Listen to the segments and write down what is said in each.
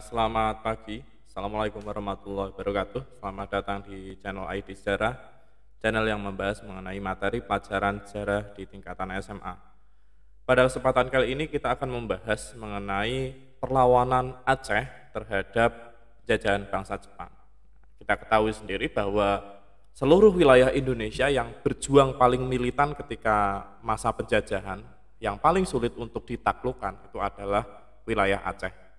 Selamat pagi. Assalamualaikum warahmatullahi wabarakatuh. Selamat datang di channel ID Sejarah, channel yang membahas mengenai materi pelajaran sejarah di tingkatan SMA. Pada kesempatan kali ini kita akan membahas mengenai perlawanan Aceh terhadap penjajahan bangsa Jepang. Kita ketahui sendiri bahwa seluruh wilayah Indonesia yang berjuang paling militan ketika masa penjajahan, yang paling sulit untuk ditaklukkan itu adalah wilayah Aceh.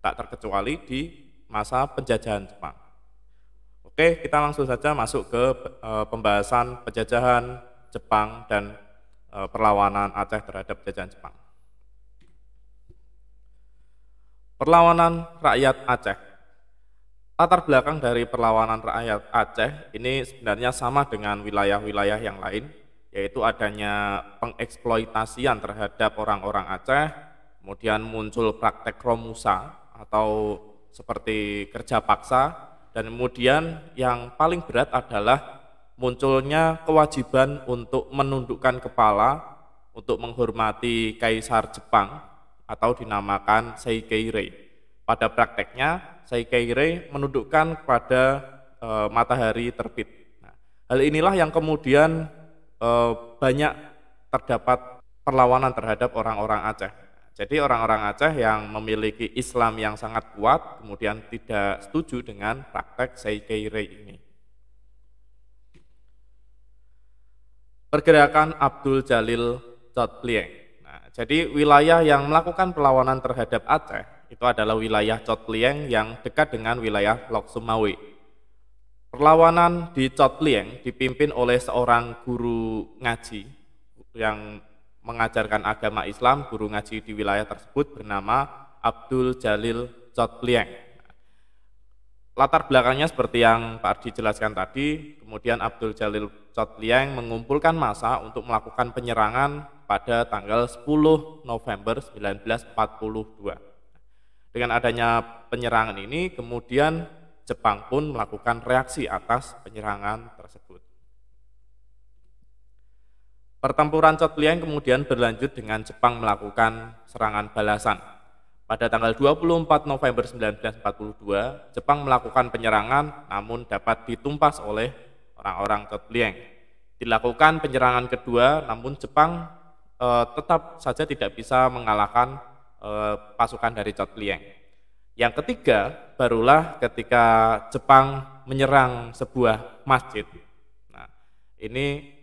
Tak terkecuali di masa penjajahan Jepang. Oke, kita langsung saja masuk ke pembahasan penjajahan Jepang dan perlawanan Aceh terhadap penjajahan Jepang. Perlawanan rakyat Aceh. Latar belakang dari perlawanan rakyat Aceh ini sebenarnya sama dengan wilayah-wilayah yang lain, yaitu adanya pengeksploitasian terhadap orang-orang Aceh, kemudian muncul praktek romusa atau seperti kerja paksa, dan kemudian yang paling berat adalah munculnya kewajiban untuk menundukkan kepala untuk menghormati Kaisar Jepang atau dinamakan Seikeirei. Pada prakteknya Seikeirei menundukkan kepada matahari terbit. Nah, hal inilah yang kemudian banyak terdapat perlawanan terhadap orang-orang Aceh. Jadi orang-orang Aceh yang memiliki Islam yang sangat kuat kemudian tidak setuju dengan praktek Seikeirei ini. Pergerakan Abdul Jalil Cotleng. Nah, jadi wilayah yang melakukan perlawanan terhadap Aceh itu adalah wilayah Cotleng yang dekat dengan wilayah Lok Sumawe. Perlawanan di Cotleng dipimpin oleh seorang guru ngaji yang mengajarkan agama Islam, guru ngaji di wilayah tersebut bernama Abdul Jalil Cotleng. Latar belakangnya seperti yang Pak Ardi jelaskan tadi, kemudian Abdul Jalil Cotleng mengumpulkan massa untuk melakukan penyerangan pada tanggal 10 November 1942. Dengan adanya penyerangan ini, kemudian Jepang pun melakukan reaksi atas penyerangan tersebut. Pertempuran Cotleng kemudian berlanjut dengan Jepang melakukan serangan balasan. Pada tanggal 24 November 1942, Jepang melakukan penyerangan namun dapat ditumpas oleh orang-orang Cotleng. Dilakukan penyerangan kedua namun Jepang tetap saja tidak bisa mengalahkan pasukan dari Cotleng. Yang ketiga barulah ketika Jepang menyerang sebuah masjid. Nah, ini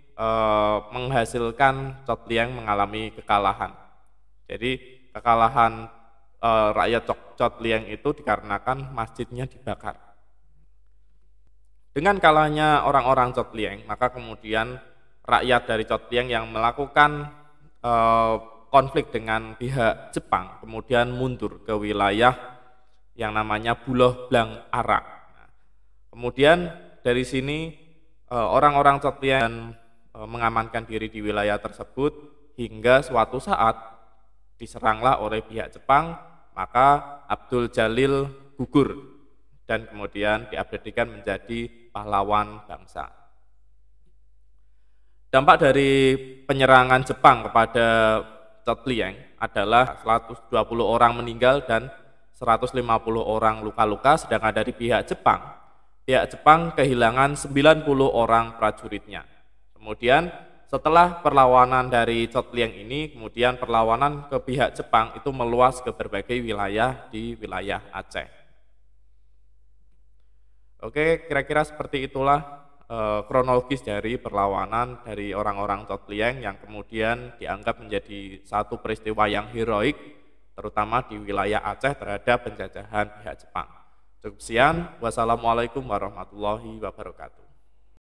menghasilkan Cotleng mengalami kekalahan. Jadi kekalahan rakyat Cotleng itu dikarenakan masjidnya dibakar. Dengan kalahnya orang-orang Cotleng, maka kemudian rakyat dari Cotleng yang melakukan konflik dengan pihak Jepang kemudian mundur ke wilayah yang namanya Buloh Blang Arak. Nah, kemudian dari sini orang-orang Cotleng mengamankan diri di wilayah tersebut hingga suatu saat diseranglah oleh pihak Jepang, maka Abdul Jalil gugur dan kemudian diabadikan menjadi pahlawan bangsa. Dampak dari penyerangan Jepang kepada Cotleng adalah 120 orang meninggal dan 150 orang luka-luka, sedangkan dari pihak Jepang kehilangan 90 orang prajuritnya. Kemudian setelah perlawanan dari Cotleng ini, kemudian perlawanan ke pihak Jepang itu meluas ke berbagai wilayah di wilayah Aceh. Oke, kira-kira seperti itulah kronologis dari perlawanan dari orang-orang Cotleng yang kemudian dianggap menjadi satu peristiwa yang heroik, terutama di wilayah Aceh terhadap penjajahan pihak Jepang. Cukup sekian, wassalamualaikum warahmatullahi wabarakatuh.